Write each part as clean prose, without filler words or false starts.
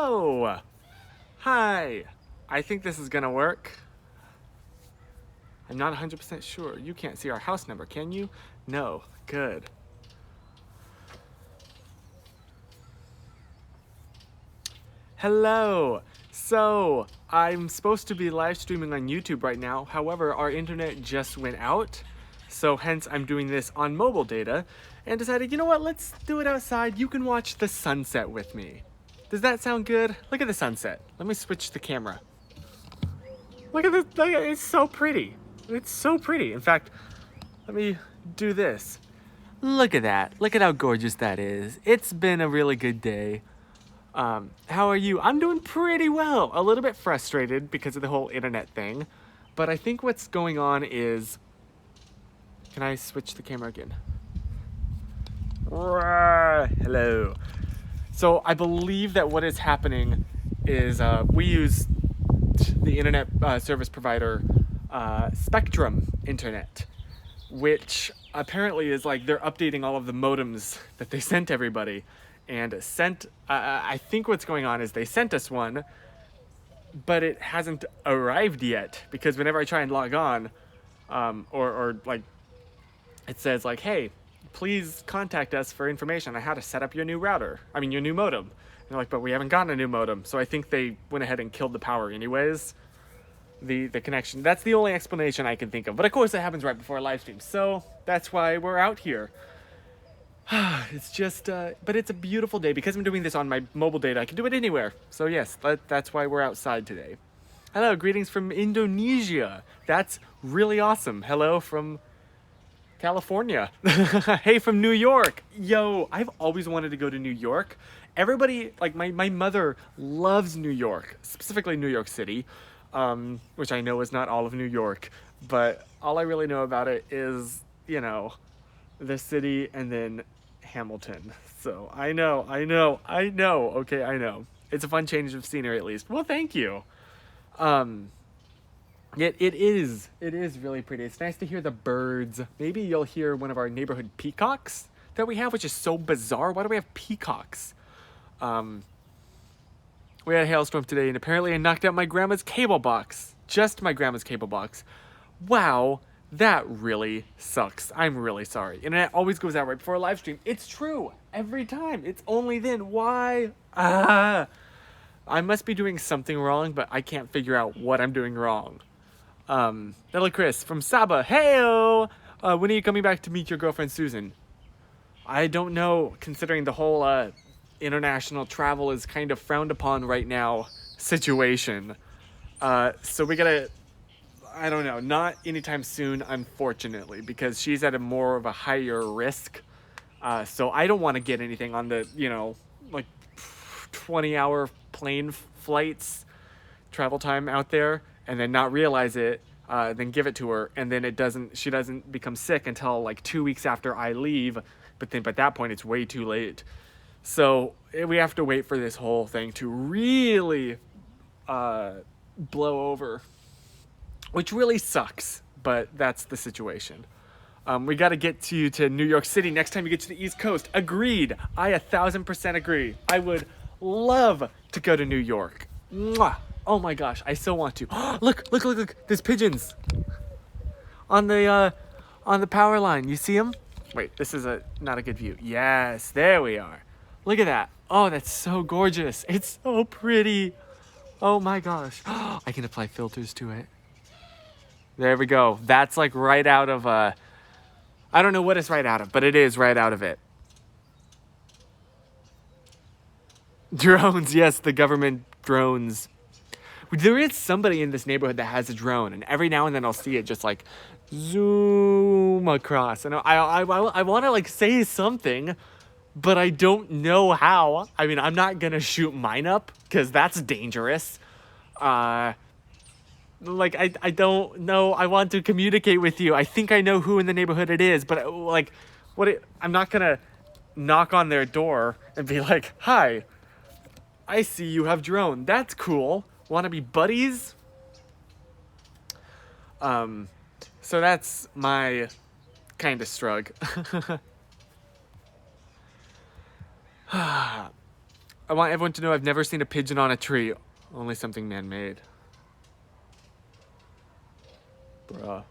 Hello! Hi! I think this is gonna work. I'm not 100% sure. You can't see our house number, can you? No. Good. Hello! So, I'm supposed to be live streaming on YouTube right now. However, our internet just went out. So hence I'm doing this on mobile data and decided, you know what, let's do it outside. You can watch the sunset with me. Does that sound good? Look at the sunset. Let me switch the camera. Look at this, it's so pretty. It's so pretty. In fact, let me do this. Look at that. Look at how gorgeous that is. It's been a really good day. How are you? I'm doing pretty well. A little bit frustrated because of the whole internet thing. But I think what's going on is... Can I switch the camera again? Hello. So I believe that what is happening is we use the internet service provider Spectrum Internet, which apparently is like they're updating all of the modems that they sent everybody. And I think what's going on is they sent us one, but it hasn't arrived yet, because whenever I try and log on, or like, it says like, hey, please contact us for information on how to set up your new router. I mean, your new modem. And they're like, but we haven't gotten a new modem. So I think they went ahead and killed the power anyways. The connection. That's the only explanation I can think of. But of course it happens right before a live stream. So that's why we're out here. It's just, but it's a beautiful day. Because I'm doing this on my mobile data, I can do it anywhere. So yes, that's why we're outside today. Hello, greetings from Indonesia. That's really awesome. Hello from California. Hey, from New York. Yo, I've always wanted to go to New York. Everybody, like my mother loves New York, specifically New York City, which I know is not all of New York, but all I really know about it is, you know, the city and then Hamilton. So I know. Okay, I know. It's a fun change of scenery at least. Well, thank you. It is really pretty. It's nice to hear the birds. Maybe you'll hear one of our neighborhood peacocks that we have, which is so bizarre. Why do we have peacocks? We had a hailstorm today, and apparently I knocked out my grandma's cable box. Just my grandma's cable box. Wow, that really sucks. I'm really sorry. Internet always goes out right before a live stream. It's true. Every time. It's only then. Why? I must be doing something wrong, but I can't figure out what I'm doing wrong. Little Chris from Saba. Heyo! When are you coming back to meet your girlfriend Susan? I don't know, considering the whole international travel is kind of frowned upon right now situation. So we gotta, I don't know, not anytime soon, unfortunately, because she's at a more of a higher risk. So I don't want to get anything on the, you know, like 20-hour plane flights, travel time out there, and then not realize it, then give it to her, and then she doesn't become sick until like 2 weeks after I leave, but then by that point it's way too late. So we have to wait for this whole thing to really blow over, which really sucks, but that's the situation. We got to get you to New York City next time you get to the East Coast. Agreed. I 1000% agree. I would love to go to New York. Mwah. Oh my gosh, I so want to. Look. There's pigeons on the power line. You see them? Wait, this is not a good view. Yes, there we are. Look at that. Oh, that's so gorgeous. It's so pretty. Oh my gosh. I can apply filters to it. There we go. That's like right out of I don't know what it's right out of, but it is right out of it. Drones, yes, the government drones. There is somebody in this neighborhood that has a drone, and every now and then I'll see it just like zoom across. And I want to like say something, but I don't know how. I mean, I'm not gonna shoot mine up because that's dangerous. Like I don't know. I want to communicate with you. I think I know who in the neighborhood it is, but like, I'm not gonna knock on their door and be like, "Hi, I see you have drone. That's cool. Want to be buddies?" So that's my kind of struggle. I want everyone to know I've never seen a pigeon on a tree. Only something man-made. Bruh.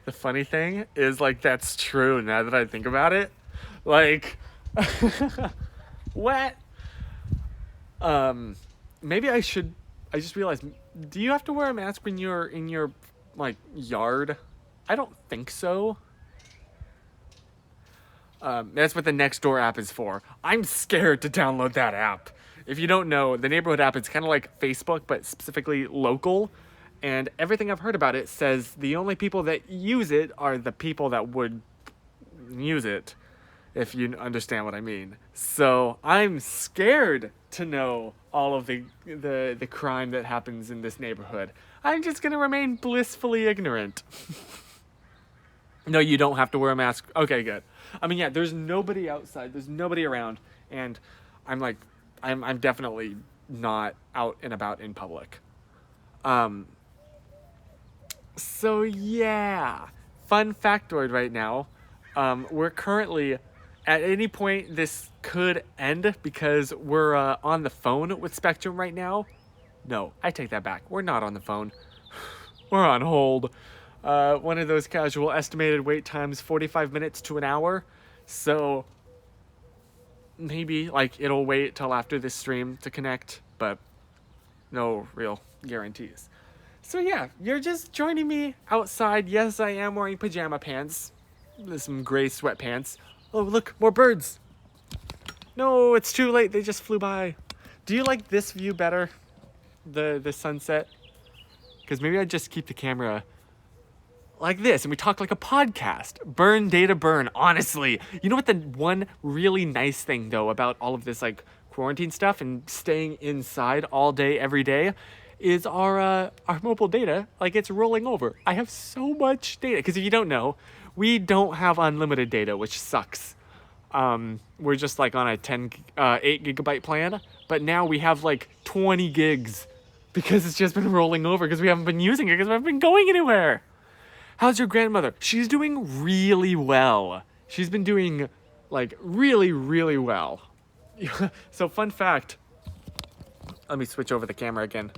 The funny thing is, like, that's true now that I think about it. Like, what? Maybe I just realized, do you have to wear a mask when you're in your, like, yard? I don't think so. That's what the Nextdoor app is for. I'm scared to download that app. If you don't know, the neighborhood app is kind of like Facebook, but specifically local. And everything I've heard about it says the only people that use it are the people that would use it, if you understand what I mean. So I'm scared to know all of the crime that happens in this neighborhood. I'm just going to remain blissfully ignorant. No, you don't have to wear a mask. Okay, good. I mean, yeah, there's nobody outside. There's nobody around. And I'm definitely not out and about in public. So yeah, fun factoid right now. We're currently, at any point this could end because we're on the phone with Spectrum right now. No, I take that back. We're not on the phone. We're on hold. One of those casual estimated wait times, 45 minutes to an hour. So maybe like it'll wait till after this stream to connect, but no real guarantees. So yeah, you're just joining me outside. Yes, I am wearing pajama pants. There's some gray sweatpants. Oh, look, more birds. No, it's too late. They just flew by. Do you like this view better? The sunset? Because maybe I just keep the camera like this and we talk like a podcast. Burn data burn, honestly. You know what the one really nice thing though about all of this like quarantine stuff and staying inside all day every day is our mobile data, like it's rolling over. I have so much data, because if you don't know, we don't have unlimited data, which sucks. We're just like on a 8 gigabyte plan, but now we have like 20 gigs because it's just been rolling over because we haven't been using it because we haven't been going anywhere. How's your grandmother? She's doing really well. She's been doing like really, really well. So fun fact, let me switch over the camera again.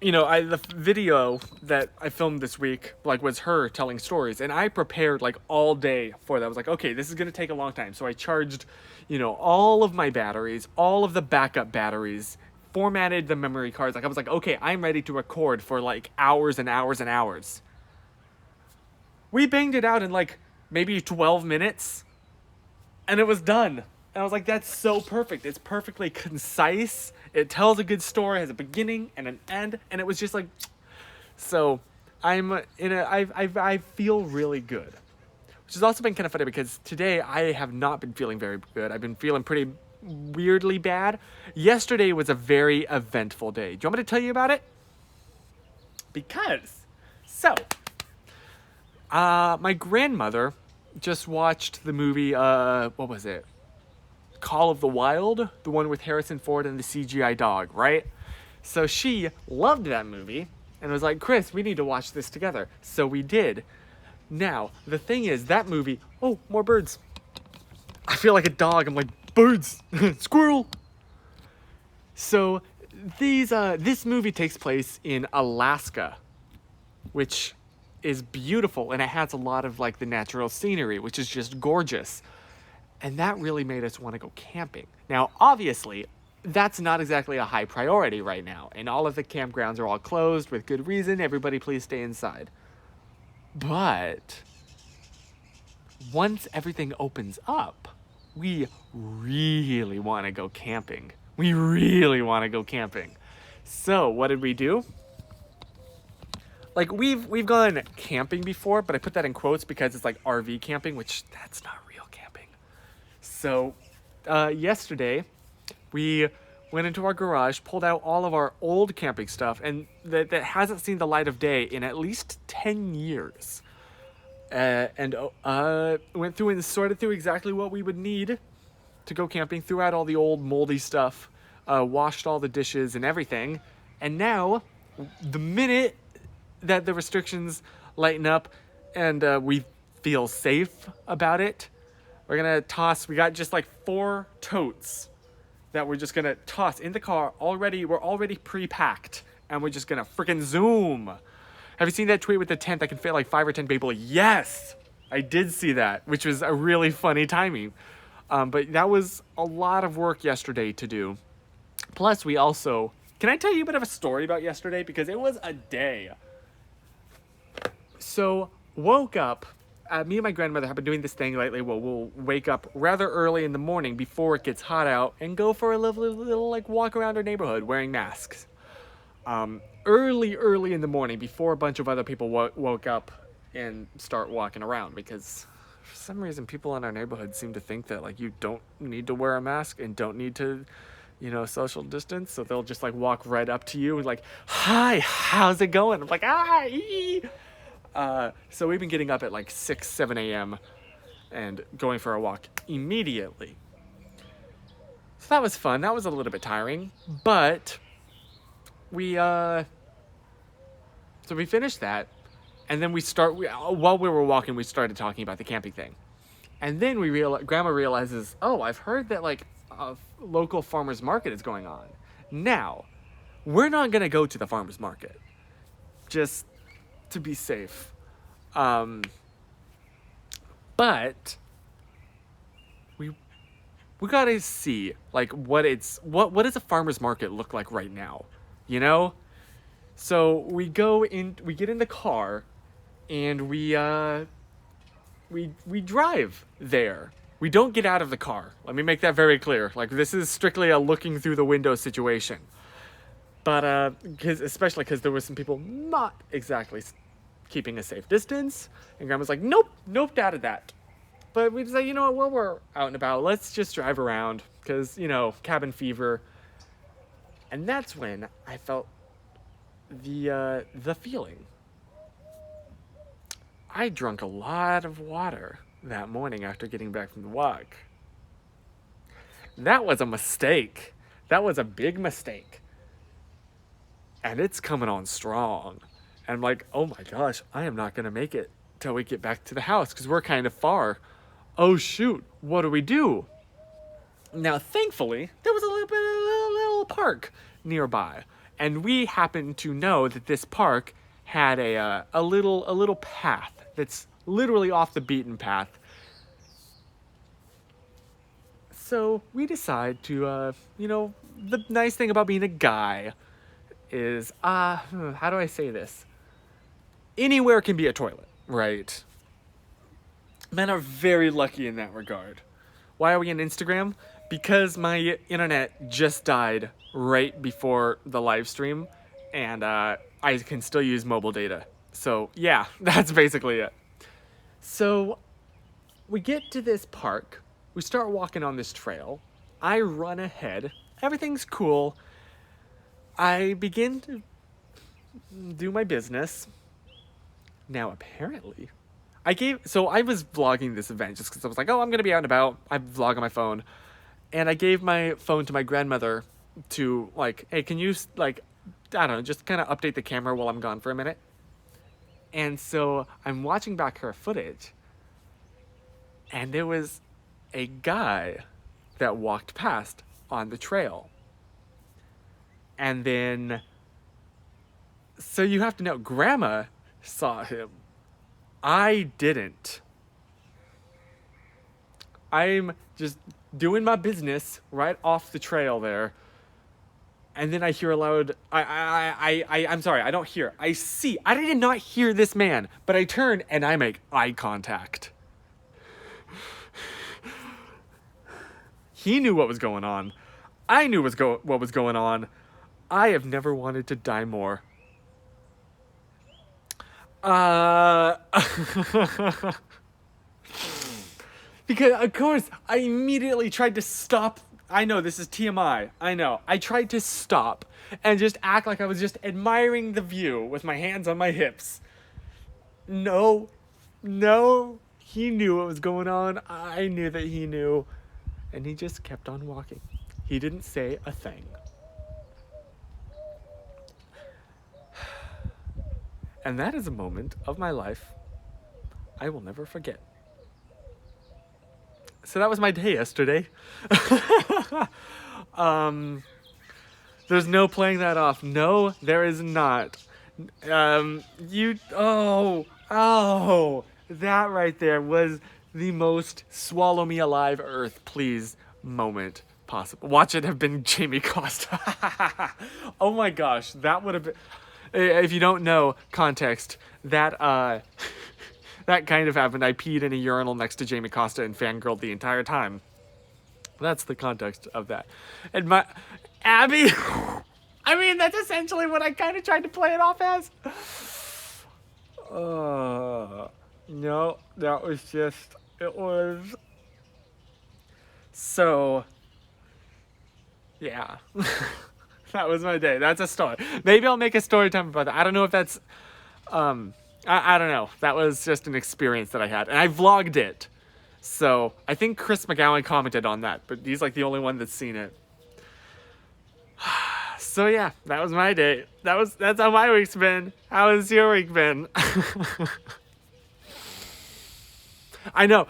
You know, the video that I filmed this week, like, was her telling stories, and I prepared, like, all day for that. I was like, okay, this is gonna take a long time, so I charged, you know, all of my batteries, all of the backup batteries, formatted the memory cards. Like, I was like, okay, I'm ready to record for, like, hours and hours and hours. We banged it out in, like, maybe 12 minutes, and it was done. And I was like, that's so perfect. It's perfectly concise. It tells a good story, has a beginning and an end, and it was just like, so I feel really good. Which has also been kind of funny because today I have not been feeling very good. I've been feeling pretty weirdly bad. Yesterday was a very eventful day. Do you want me to tell you about it? My grandmother just watched the movie, what was it? Call of the Wild, the one with Harrison Ford and the CGI dog, right? So she loved that movie and was like, Chris, we need to watch this together. So we did. Now, the thing is, that movie, oh, more birds. I feel like a dog. I'm like, birds, squirrel. So this movie takes place in Alaska, which is beautiful, and it has a lot of like the natural scenery, which is just gorgeous. And that really made us want to go camping. Now, obviously, that's not exactly a high priority right now. And all of the campgrounds are all closed with good reason. Everybody please stay inside. But once everything opens up, we really want to go camping. We really want to go camping. So what did we do? Like, we've gone camping before, but I put that in quotes because it's like RV camping, which that's not real camping. So, yesterday, we went into our garage, pulled out all of our old camping stuff, and that hasn't seen the light of day in at least 10 years. And went through and sorted through exactly what we would need to go camping, threw out all the old moldy stuff, washed all the dishes and everything. And now, the minute that the restrictions lighten up and we feel safe about it, We're gonna toss. We got just like 4 totes that we're just gonna toss in the car. We're already pre-packed, and we're just gonna freaking zoom. Have you seen that tweet with the tent that can fit like 5 or 10 people? Yes, I did see that, which was a really funny timing. But that was a lot of work yesterday to do. Plus, we also... Can I tell you a bit of a story about yesterday? Because it was a day. So, woke up. Me and my grandmother have been doing this thing lately where we'll wake up rather early in the morning before it gets hot out and go for a little like walk around our neighborhood wearing masks. Early in the morning before a bunch of other people woke up and start walking around, because for some reason people in our neighborhood seem to think that like you don't need to wear a mask and don't need to, social distance. So they'll just like walk right up to you and like, hi, how's it going? I'm like, hi. So we've been getting up at like 6, 7 a.m. and going for a walk immediately. So that was fun. That was a little bit tiring, but so we finished that, and then while we were walking, we started talking about the camping thing. And then Grandma realizes, oh, I've heard that like a local farmer's market is going on. Now, we're not going to go to the farmer's market, just to be safe. But we gotta see like what does a farmer's market look like right now, So we get in the car, and we drive there. We don't get out of the car. Let me make that very clear. Like, this is strictly a looking through the window situation. But especially because there were some people not exactly keeping a safe distance, and Grandma's like, nope, out of that. But we just say, you know what, while we're out and about, let's just drive around, because, cabin fever. And that's when I felt the feeling. I drank a lot of water that morning after getting back from the walk. That was a mistake. That was a big mistake. And it's coming on strong. And I'm like, oh my gosh, I am not going to make it till we get back to the house, because we're kind of far. Oh shoot, what do we do? Now, thankfully, there was a little park nearby. And we happened to know that this park had a little path that's literally off the beaten path. So we decide to, the nice thing about being a guy is, how do I say this? Anywhere can be a toilet, right? Men are very lucky in that regard. Why are we on Instagram? Because my internet just died right before the live stream, and I can still use mobile data. So yeah, that's basically it. So we get to this park. We start walking on this trail. I run ahead. Everything's cool. I begin to do my business. Now, apparently, I was vlogging this event just because I was like, oh, I'm going to be out and about. I vlog on my phone. And I gave my phone to my grandmother to, like, hey, can you, like, I don't know, just kind of update the camera while I'm gone for a minute. And so I'm watching back her footage. And there was a guy that walked past on the trail. And then, so you have to know, Grandma saw him. I didn't. I'm just doing my business right off the trail there. And then I hear a loud, I'm sorry, I don't hear. I see. I did not hear this man, but I turn and I make eye contact. He knew what was going on. I knew what was going on. I have never wanted to die more. Because, of course, I immediately tried to stop. I know, this is TMI. I know. I tried to stop and just act like I was just admiring the view with my hands on my hips. No. He knew what was going on. I knew that he knew. And he just kept on walking. He didn't say a thing. And that is a moment of my life I will never forget. So that was my day yesterday. There's no playing that off. No, there is not. That right there was the most swallow me alive earth, please moment possible. Watch it have been Jamie Costa. Oh my gosh, that would have been, if you don't know context, that, that kind of happened. I peed in a urinal next to Jamie Costa and fangirled the entire time. That's the context of that. And my Abby, I mean, that's essentially what I kind of tried to play it off as. No, that was just, it was. So, yeah. That was my day. That's a story. Maybe I'll make a story time about that. I don't know if that's, I don't know. That was just an experience that I had. And I vlogged it. So, I think Chris McGowan commented on that, but he's like the only one that's seen it. So yeah, that was my day. That's how my week's been. How has your week been? I know,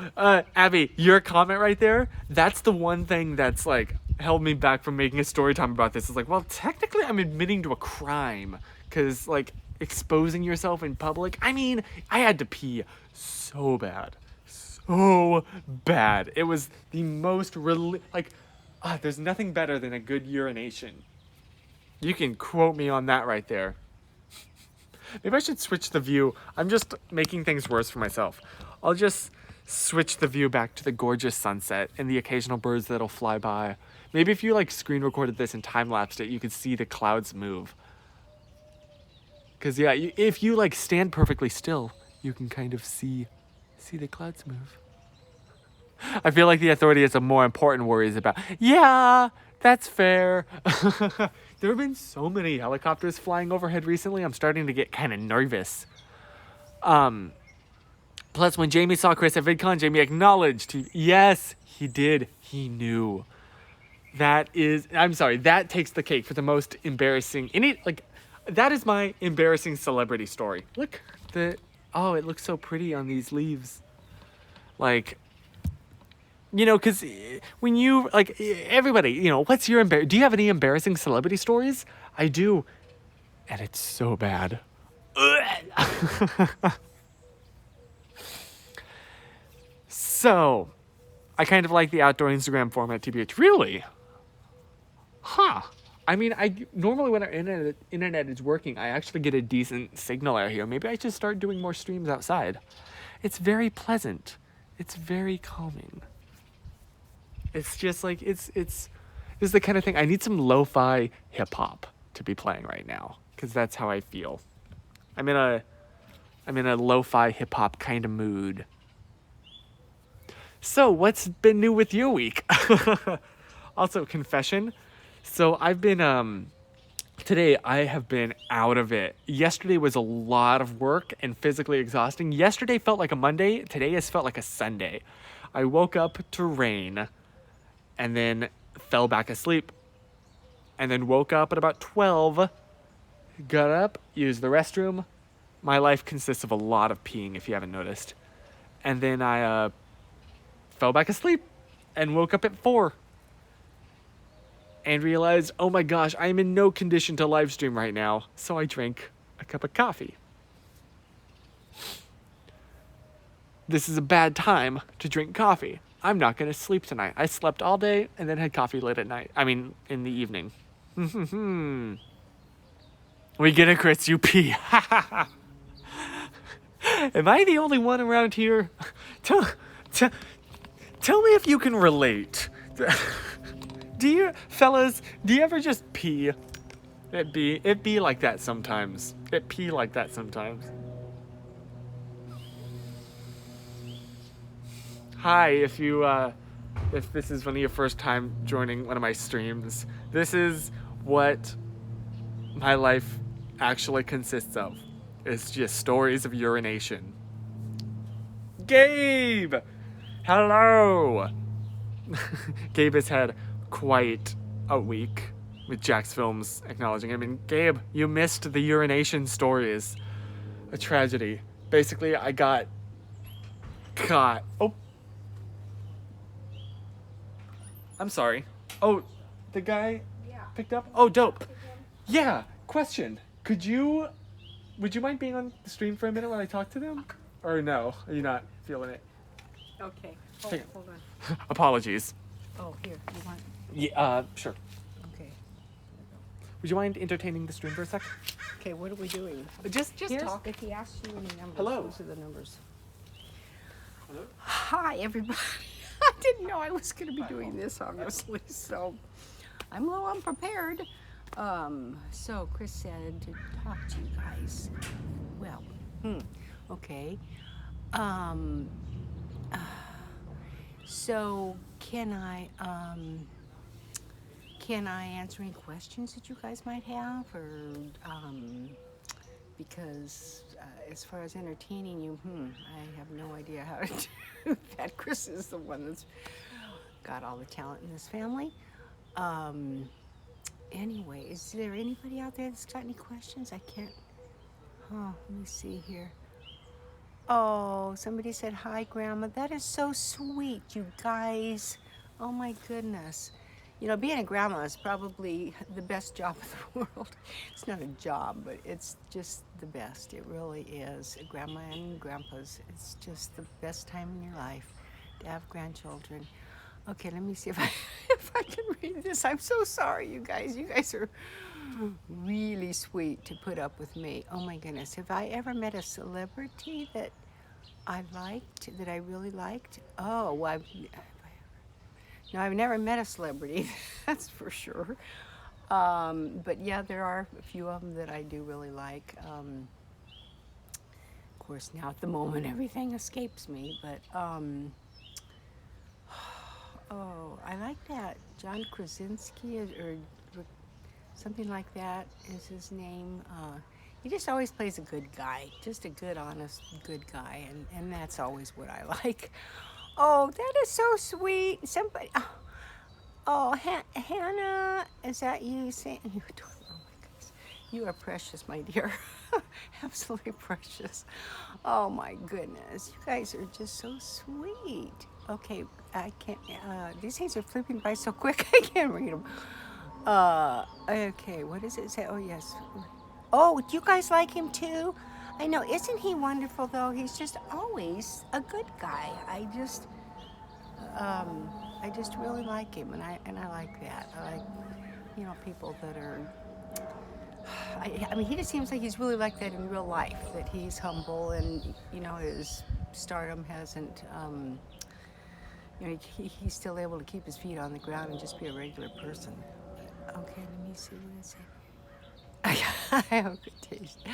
Abby, your comment right there, that's the one thing that's like held me back from making a story time about this. It's like, well, technically I'm admitting to a crime, because like exposing yourself in public, I mean, I had to pee so bad. So bad. It was the most there's nothing better than a good urination. You can quote me on that right there. Maybe I should switch the view. I'm just making things worse for myself. I'll just switch the view back to the gorgeous sunset and the occasional birds that'll fly by. Maybe if you like screen recorded this and time-lapsed it, you could see the clouds move. Because yeah, if you like stand perfectly still, you can kind of see the clouds move. I feel like the authority has some more important worries about. Yeah, that's fair. There have been so many helicopters flying overhead recently, I'm starting to get kind of nervous. Plus, when Jamie saw Chris at VidCon, Jamie acknowledged. Yes, he did. He knew. That takes the cake for the most embarrassing. That is my embarrassing celebrity story. Look, it looks so pretty on these leaves. Like, you know, because when you, like, everybody, you know, what's your do you have any embarrassing celebrity stories? I do. And it's so bad. So, I kind of like the outdoor Instagram format, TBH. Really? Huh. I mean, normally when our internet is working, I actually get a decent signal out here. Maybe I should start doing more streams outside. It's very pleasant. It's very calming. It's just like, this is the kind of thing, I need some lo-fi hip-hop to be playing right now, because that's how I feel. I'm in a lo-fi hip-hop kind of mood. So, what's been new with your week? Also, confession. So, I've been, today I have been out of it. Yesterday was a lot of work and physically exhausting. Yesterday felt like a Monday. Today has felt like a Sunday. I woke up to rain and then fell back asleep. And then woke up at about 12, got up, used the restroom. My life consists of a lot of peeing, if you haven't noticed. And then I fell back asleep and woke up at 4. And realized, oh my gosh, I am in no condition to live stream right now. So I drank a cup of coffee. This is a bad time to drink coffee. I'm not going to sleep tonight. I slept all day and then had coffee late at night. I mean, in the evening. We get it, Chris, you pee. Am I the only one around here? Tell me if you can relate. Do you ever just pee? It be like that sometimes. It pee like that sometimes. Hi, if this is one of your first time joining one of my streams, this is what my life actually consists of. It's just stories of urination. Gabe! Hello! Gabe has had quite a week with Jack's Films acknowledging him. And Gabe, you missed the urination stories. A tragedy. Basically, I got caught. Oh. I'm sorry. Oh, the guy Yeah. picked up? Oh, dope. Yeah, question. Would you mind being on the stream for a minute while I talk to them? Or no? Are you not feeling it? Okay. Hang on. Hold on. Apologies. Oh, here. You want? Yeah, sure. Okay. Would you mind entertaining the stream for a sec? Okay. What are we doing? Just Here's, talk. if he asks you any numbers, Hello. those are the numbers. Hello? Hi, everybody. I didn't know I was going to be doing this, obviously, so I'm a little unprepared. So Chris said to talk to you guys. Well, okay. So can I answer any questions that you guys might have, or because as far as entertaining you, I have no idea how to do that. Chris is the one that's got all the talent in this family. Anyway, is there anybody out there that's got any questions? I can't. Oh, let me see here. Oh, somebody said hi, Grandma. That is so sweet, you guys. Oh my goodness. You know, being a grandma is probably the best job in the world. It's not a job, but it's just the best. It really is. Grandma and grandpa's, it's just the best time in your life to have grandchildren. Okay, let me see if I can read this. I'm so sorry, you guys. You guys are really sweet to put up with me. Oh my goodness. Have I ever met a celebrity that I liked, that I really liked? Oh, well, no, I've never met a celebrity, that's for sure. But yeah, there are a few of them that I do really like. Of course, now at the moment, everything escapes me, but oh, I like that. John Krasinski or something like that is his name. He just always plays a good guy, just a good, honest, good guy, and that's always what I like. Oh, that is so sweet. Somebody, Hannah, is that you saying? Oh my goodness, you are precious, my dear. Absolutely precious. Oh my goodness, you guys are just so sweet. Okay, I can't. These things are flipping by so quick. I can't read them. Okay, what does it say? Oh yes. Oh, do you guys like him too? I know, isn't he wonderful though? He's just always a good guy. I just really like him, and I like that. I like, you know, people that are. I mean, he just seems like he's really like that in real life. That he's humble, and you know, his stardom hasn't. You know, he's still able to keep his feet on the ground and just be a regular person. Okay, let me see what it says. I have good taste.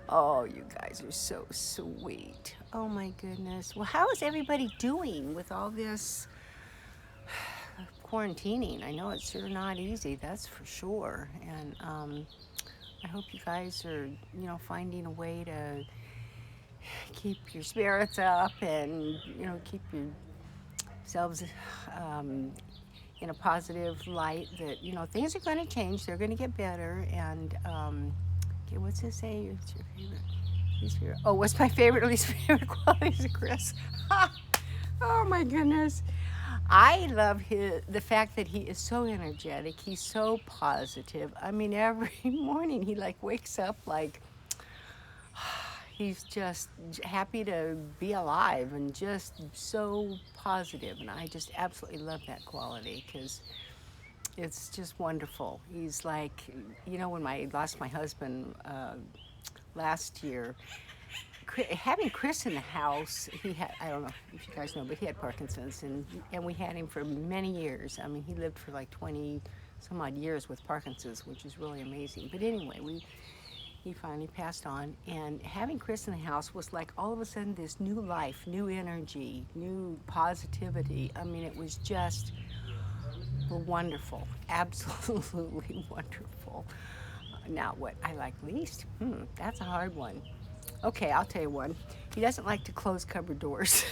Oh, you guys are so sweet. Oh my goodness. Well, how is everybody doing with all this quarantining? I know it's sure not easy, that's for sure. And I hope you guys are, you know, finding a way to keep your spirits up and, you know, keep yourselves in a positive light that, you know, things are going to change. They're going to get better. And, okay, what's this say? What's your favorite? Least favorite? Oh, what's my favorite or least favorite qualities of Chris? Oh, my goodness. I love the fact that he is so energetic. He's so positive. I mean, every morning he, like, wakes up like he's just happy to be alive and just so positive, and I just absolutely love that quality because it's just wonderful. He's like, you know, when I lost my husband last year, having Chris in the house, he had, I don't know if you guys know, but he had Parkinson's, and we had him for many years. I mean, he lived for like 20 some odd years with Parkinson's, which is really amazing. But anyway, he finally passed on, and having Chris in the house was like all of a sudden this new life, new energy, new positivity. I mean, it was just wonderful, absolutely wonderful. Now, what I like least? That's a hard one. Okay, I'll tell you one. He doesn't like to close cupboard doors.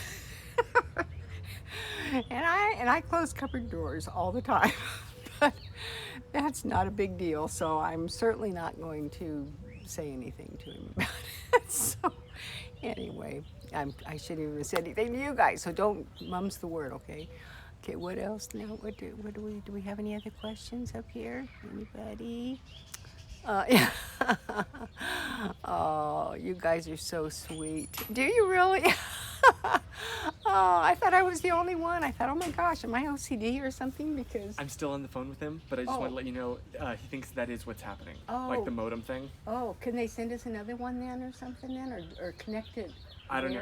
and I close cupboard doors all the time. But that's not a big deal, so I'm certainly not going to say anything to him about it. So anyway, I shouldn't even say anything to you guys, so don't mum's the word, okay? Okay, what else now? Do we have any other questions up here? Anybody? Yeah. Oh, you guys are so sweet. Do you really? Oh, I thought I was the only one. I thought, oh my gosh, am I OCD or something? Because I'm still on the phone with him, but I just want to let you know he thinks that is what's happening. Like the modem thing. oh, can they send us another one then or something then? Or connect it I don't know.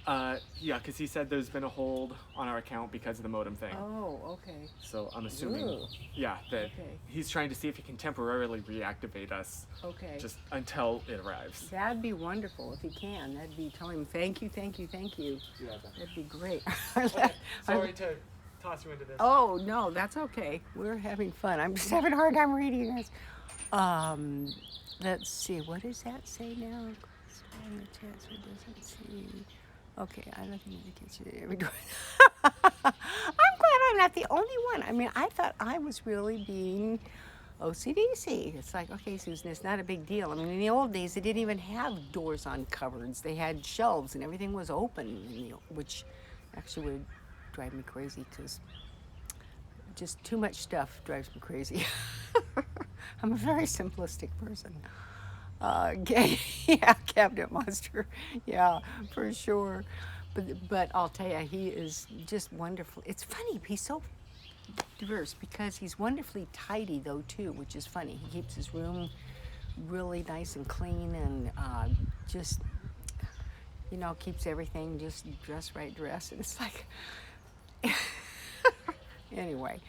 where? Yeah, because he said there's been a hold on our account because of the modem thing. Oh, okay. So I'm assuming, Ooh. yeah, that Okay. he's trying to see if he can temporarily reactivate us. Okay. Just until it arrives. That'd be wonderful if he can. That'd be tell him thank you, thank you, thank you. Yeah. That'd be great. Okay. Sorry to toss you into this. Oh no, that's okay. We're having fun. I'm just having a hard time reading this. Let's see. What does that say now? Doesn't see. Okay, I look in the kitchen every door. I'm glad I'm not the only one. I mean, I thought I was really being OCDC. It's like, okay, Susan, it's not a big deal. I mean, in the old days, they didn't even have doors on cupboards. They had shelves and everything was open, which actually would drive me crazy because just too much stuff drives me crazy. I'm a very simplistic person. Yeah, cabinet monster. Yeah, for sure. But I'll tell you, he is just wonderful. It's funny. He's so diverse because he's wonderfully tidy though too, which is funny. He keeps his room really nice and clean and just keeps everything just dress. And it's like anyway,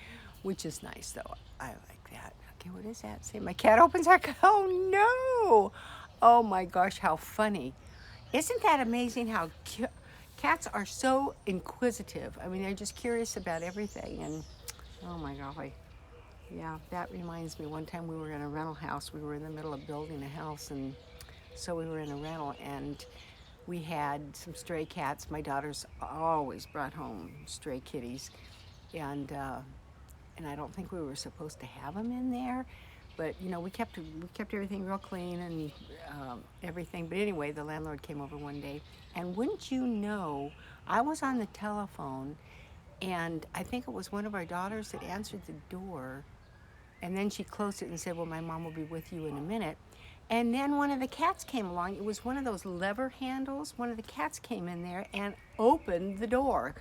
which is nice though. I like that. Okay, what does that say? My cat opens her. Oh no! Oh my gosh, how funny! Isn't that amazing? How cats are so inquisitive. I mean, they're just curious about everything. And oh my golly, yeah, that reminds me. One time we were in a rental house. We were in the middle of building a house, and so we were in a rental, and we had some stray cats. My daughters always brought home stray kitties, and I don't think we were supposed to have them in there, but we kept everything real clean and everything. But anyway, the landlord came over one day, and wouldn't you know, I was on the telephone, and I think it was one of our daughters that answered the door, and then she closed it and said, "Well, my mom will be with you in a minute." And then one of the cats came along. It was one of those lever handles. One of the cats came in there and opened the door.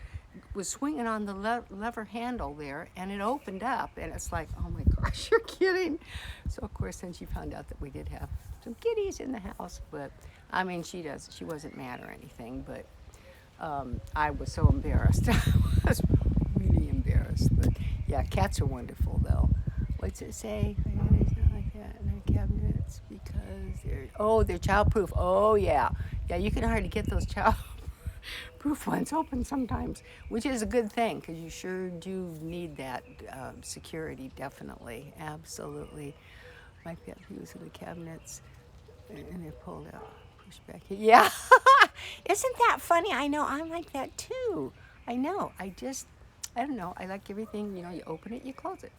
Was swinging on the lever handle there, and it opened up, and it's like, oh my gosh, you're kidding. So of course then she found out that we did have some kitties in the house, but I mean, she wasn't mad or anything, but I was so embarrassed. I was really embarrassed. But yeah, cats are wonderful though. What's it say? It's not like that in their cabinets because they're childproof. Oh yeah, you can hardly get those childproof ones open sometimes, which is a good thing because you sure do need that security. Definitely, absolutely. My pet peeves in the cabinets, and they're pulled out, pushed back. Yeah, isn't that funny? I know I'm like that too. I know. I don't know. I like everything. You open it, you close it.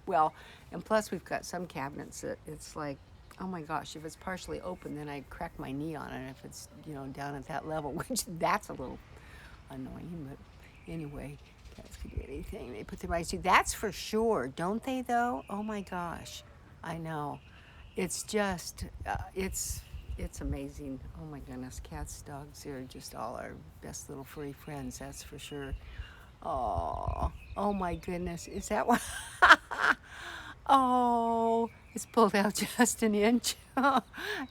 Well, and plus we've got some cabinets that it's like, oh my gosh, if it's partially open, then I crack my knee on it if it's, down at that level, which that's a little annoying, but anyway, cats can do anything. They put their eyes to. That's for sure, don't they though? Oh my gosh, I know. It's just, it's amazing. Oh my goodness, cats, dogs, they're just all our best little furry friends, that's for sure. Oh my goodness, is that what? Oh, it's pulled out just an inch.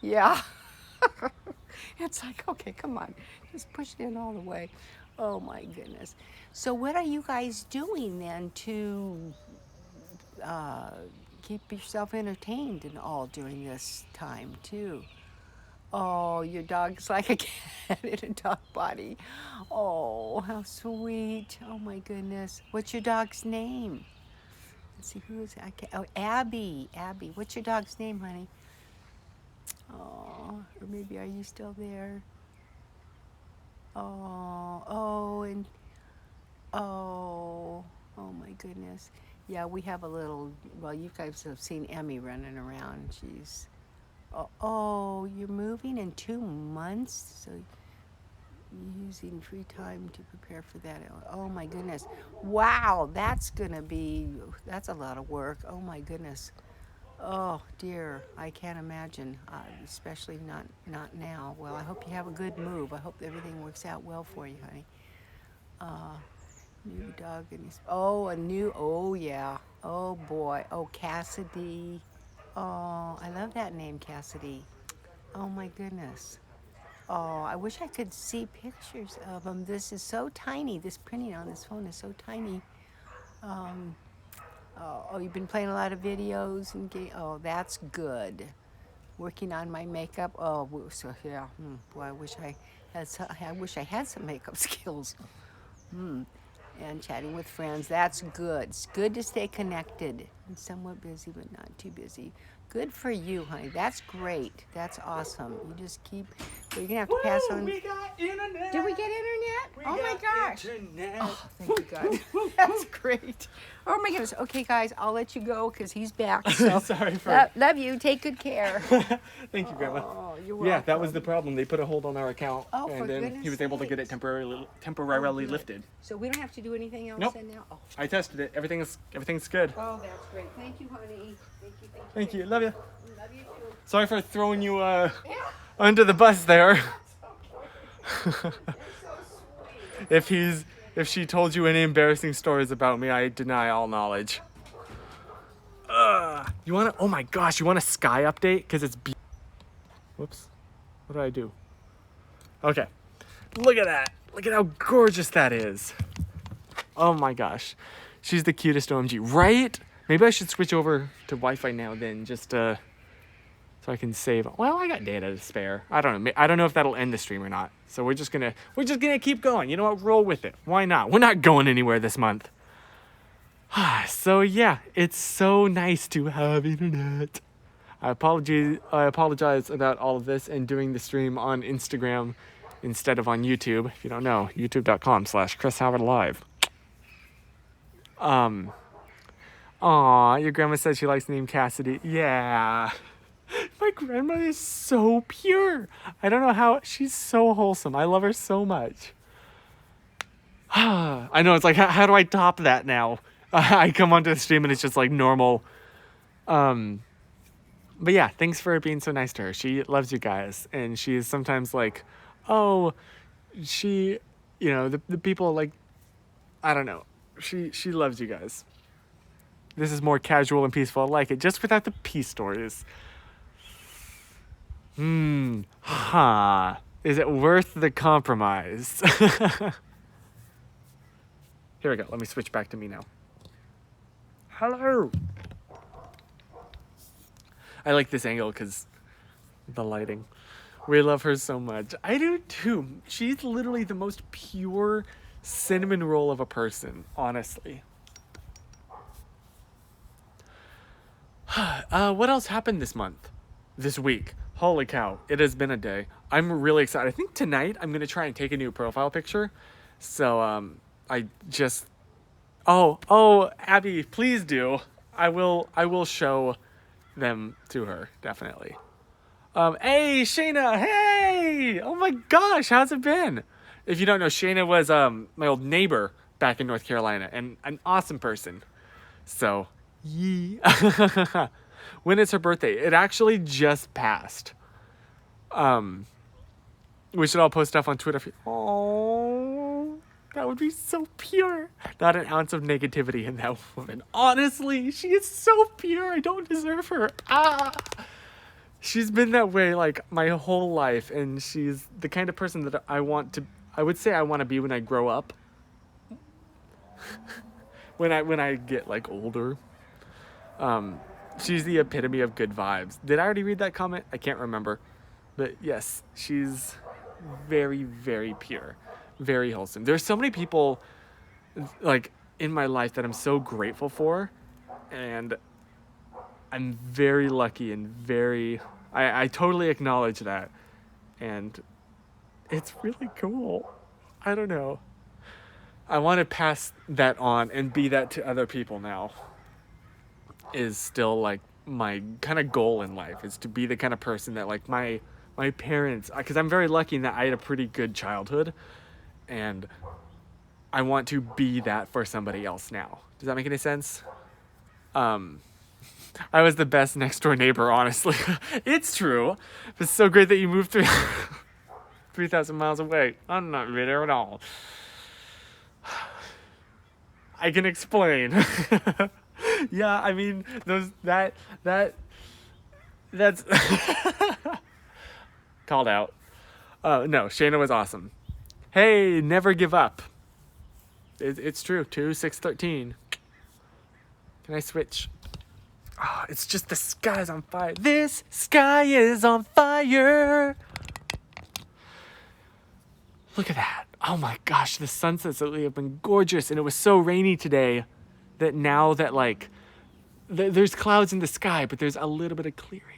Yeah. It's like, okay, come on, just push it in all the way. Oh my goodness. So what are you guys doing then to keep yourself entertained and all during this time too? Oh, your dog's like a cat in a dog body. Oh, how sweet. Oh my goodness. What's your dog's name? Let's see, who is it? Oh, Abby. Abby. What's your dog's name, honey? Oh, or maybe are you still there? Oh my goodness. Yeah, we have a little, well, you guys have seen Emmy running around. She's, you're moving in 2 months? So, using free time to prepare for that. Oh my goodness. Wow, that's a lot of work. Oh my goodness. Oh dear, I can't imagine, especially not now. Well, I hope you have a good move. I hope everything works out well for you, honey. Uh, New dog and he's oh yeah. Oh boy. Oh, Cassidy. Oh, I love that name, Cassidy. Oh my goodness. Oh, I wish I could see pictures of him. This is so tiny. This printing on this phone is so tiny. Um, you've been playing a lot of videos and oh, that's good. Working on my makeup. Oh, so yeah. Boy, I wish I had some makeup skills. And chatting with friends. That's good. It's good to stay connected. I'm somewhat busy, but not too busy. Good for you, honey. That's great. That's awesome. You just keep. Well, you're gonna have to pass on. We got internet. Did we get internet? We Oh my got gosh. Internet. Oh, thank you, God. That's great. Oh my goodness. Okay, guys, I'll let you go because he's back. So Sorry for. love you. Take good care. Thank you, Grandma. Oh, you're welcome. Yeah, that was the problem. They put a hold on our account, Oh, for and then he goodness was able to get it sakes. temporarily good. lifted. So we don't have to do anything else Nope. then now? Oh. I tested it. Everything's good. Oh, that's great. Thank you, honey. Thank you. Thank you. Love you. Love you too. Sorry for throwing you Yeah. under the bus there. You're so sweet. If she told you any embarrassing stories about me, I deny all knowledge. You wanna? Oh my gosh! You want a sky update? Cause it's. Whoops. What did I do? Okay. Look at that. Look at how gorgeous that is. Oh my gosh. She's the cutest OMG, right? Maybe I should switch over to Wi-Fi now then, just so I can save. Well, I got data to spare. I don't know. I don't know if that'll end the stream or not. So we're just gonna keep going. You know what? Roll with it. Why not? We're not going anywhere this month. So yeah, it's so nice to have internet. I apologize about all of this and doing the stream on Instagram instead of on YouTube. If you don't know, youtube.com/ChrisHowardLive. Aw, your grandma said she likes the name Cassidy. Yeah. My grandma is so pure. I don't know how, she's so wholesome. I love her so much. I know, it's like, how do I top that now? I come onto the stream and it's just like normal. But yeah, thanks for being so nice to her. She loves you guys. And she is sometimes like, oh, the people like, I don't know. She loves you guys. This is more casual and peaceful. I like it, just without the peace stories. Is it worth the compromise? Here we go. Let me switch back to me now. Hello. I like this angle because the lighting. We love her so much. I do too. She's literally the most pure cinnamon roll of a person, honestly. What else happened this week? Holy cow, it has been a day. I'm really excited. I think tonight I'm gonna try and take a new profile picture. So Abby, please do. I will show them to her, definitely. Hey, Shayna, hey! Oh my gosh, how's it been? If you don't know, Shayna was my old neighbor back in North Carolina and an awesome person. So, yee. When is her birthday? It actually just passed. We should all post stuff on Twitter. Oh, that would be so pure. Not an ounce of negativity in that woman. Honestly, she is so pure. I don't deserve her. She's been that way like my whole life, and she's the kind of person that I would say I want to be when I grow up. when I get like older. She's the epitome of good vibes. Did I already read that comment? I can't remember. But yes, she's very, very pure. Very wholesome. There's so many people like in my life that I'm so grateful for. And I'm very lucky and I totally acknowledge that. And it's really cool. I don't know. I want to pass that on and be that to other people now. Is still like my kind of goal in life, is to be the kind of person that like my my parents, because I'm very lucky in that I had a pretty good childhood, and I want to be that for somebody else now. Does that make any sense? I was the best next door neighbor, honestly. It's true. It's so great that you moved 3,000 miles away. I'm not bitter at all. I can explain. Yeah, I mean, that's called out. No, Shayna was awesome. Hey, never give up. It's true. 2, 6, 13. Can I switch? Oh, it's just the sky's on fire. This sky is on fire. Look at that. Oh my gosh, the sunsets lately have been gorgeous, and it was so rainy today that now that like there's clouds in the sky, but there's a little bit of clearing.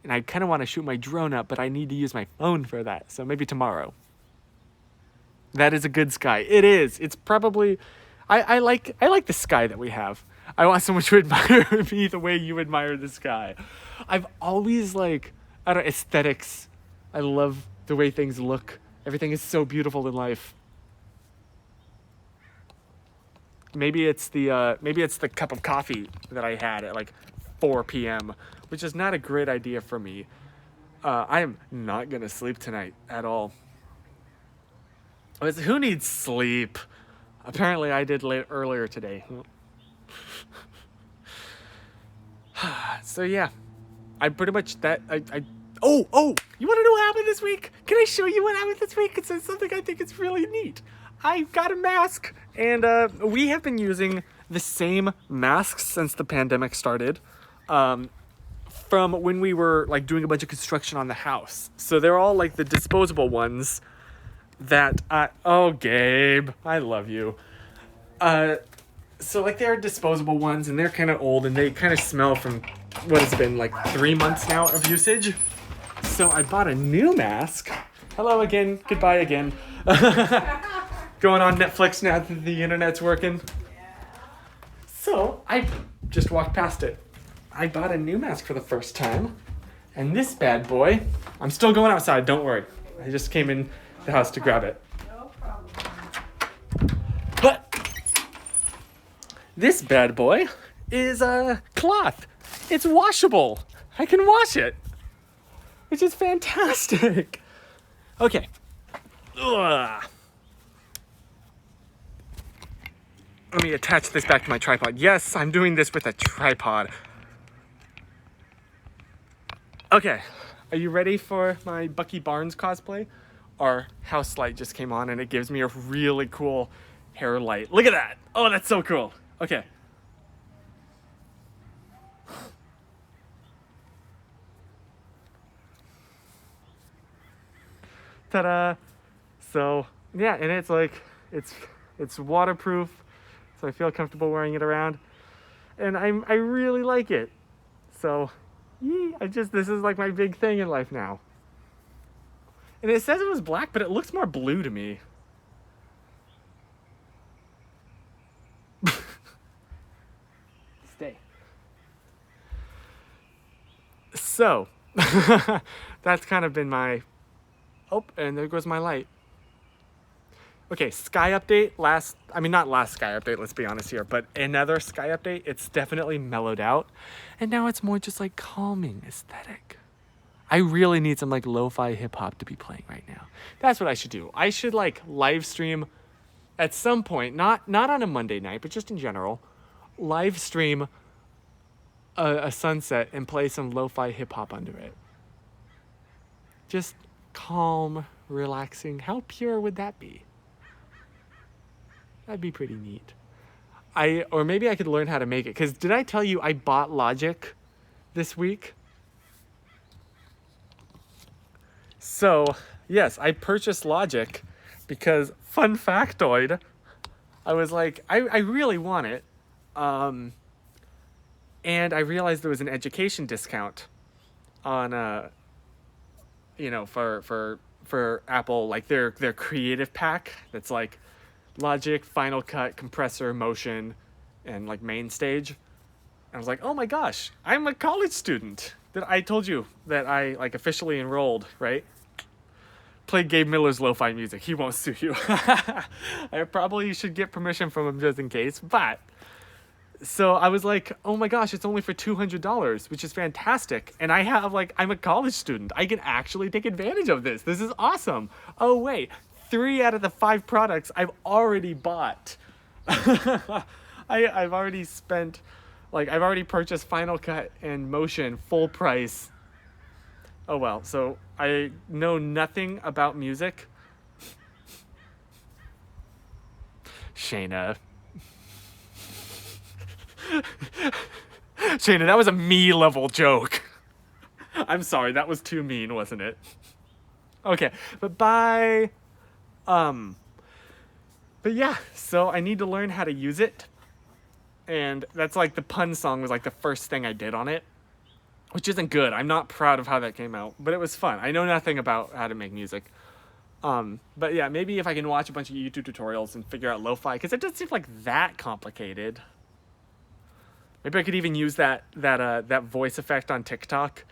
And I kind of want to shoot my drone up, but I need to use my phone for that. So maybe tomorrow. That is a good sky. It is. It's probably I like the sky that we have. I want someone to admire me the way you admire the sky. I've always aesthetics. I love the way things look. Everything is so beautiful in life. Maybe it's the cup of coffee that I had at like 4 p.m., which is not a great idea for me. I am not gonna sleep tonight at all. Who needs sleep? Apparently I did earlier today. So yeah, I pretty much oh, you want to know what happened this week? Can I show you what happened this week? It's something I think is really neat. I got a mask, and we have been using the same masks since the pandemic started, from when we were like doing a bunch of construction on the house. So they're all like the disposable ones that oh, Gabe, I love you. So like they're disposable ones, and they're kind of old, and they kind of smell from what has been like 3 months now of usage. So I bought a new mask. Hello again, goodbye again. Going on Netflix now that the internet's working. So I just walked past it. I bought a new mask for the first time, and this bad boy, I'm still going outside, don't worry. I just came in the house to grab it. No problem. But this bad boy is cloth. It's washable. I can wash it, which is fantastic. Okay. Ugh. Let me attach this back to my tripod. Yes, I'm doing this with a tripod. Okay, are you ready for my Bucky Barnes cosplay? Our house light just came on, and it gives me a really cool hair light. Look at that. Oh, that's so cool. Okay. Ta-da. So, yeah, and it's like, it's waterproof, so I feel comfortable wearing it around. And I really like it. So, this is like my big thing in life now. And it says it was black, but it looks more blue to me. Stay. So, that's kind of been my... Oh, and there goes my light. Okay, sky update. Not last sky update, let's be honest here, but another sky update. It's definitely mellowed out. And now it's more just like calming aesthetic. I really need some like lo-fi hip hop to be playing right now. That's what I should do. I should like live stream at some point, not on a Monday night, but just in general, live stream a sunset and play some lo-fi hip hop under it. Just calm, relaxing. How pure would that be? That'd be pretty neat. Or maybe I could learn how to make it. Because did I tell you I bought Logic this week? So, yes, I purchased Logic because, fun factoid, I was like, I really want it. And I realized there was an education discount on, for Apple, like their creative pack that's like Logic, Final Cut, Compressor, Motion, and like Main Stage. And I was like, oh my gosh, I'm a college student. that I told you that I like officially enrolled, right? Play Gabe Miller's lo-fi music. He won't sue you. I probably should get permission from him just in case. But so I was like, oh my gosh, it's only for $200, which is fantastic. And I have like, I'm a college student. I can actually take advantage of this. This is awesome. Oh wait, 3 out of the 5 products I've already bought. I've already spent, like, I've already purchased Final Cut and Motion full price. Oh well, so I know nothing about music. Shayna. Shayna, that was a me level joke. I'm sorry, that was too mean, wasn't it? Okay, but bye. But yeah, so I need to learn how to use it. And that's like the pun song was like the first thing I did on it, which isn't good. I'm not proud of how that came out, but it was fun. I know nothing about how to make music. But yeah, maybe if I can watch a bunch of YouTube tutorials and figure out lo-fi, because it doesn't seem like that complicated. Maybe I could even use that voice effect on TikTok,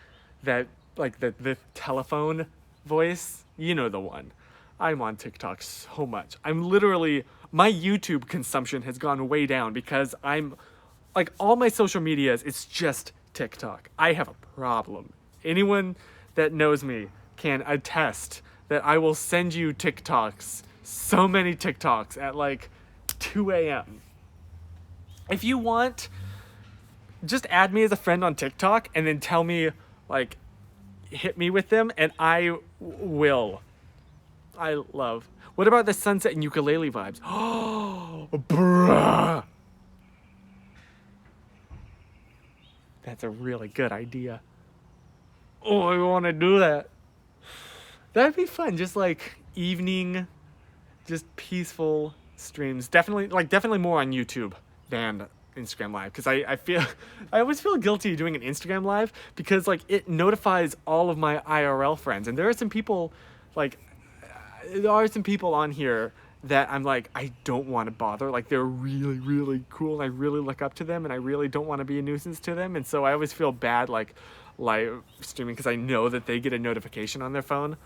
that like the telephone voice. You know the one. I'm on TikTok so much. I'm literally, my YouTube consumption has gone way down because I'm like, all my social medias, it's just TikTok. I have a problem. Anyone that knows me can attest that I will send you TikToks, so many TikToks at like 2 a.m. If you want, just add me as a friend on TikTok and then tell me, like, hit me with them and I will. I love. What about the sunset and ukulele vibes? Oh, bruh. That's a really good idea. Oh, I want to do that. That'd be fun. Just like evening, just peaceful streams. Definitely more on YouTube than Instagram Live. Because I always feel guilty doing an Instagram Live because like it notifies all of my IRL friends. And there are some people on here that I'm like, I don't want to bother. Like, they're really, really cool. And I really look up to them and I really don't want to be a nuisance to them. And so I always feel bad, like, live streaming because I know that they get a notification on their phone.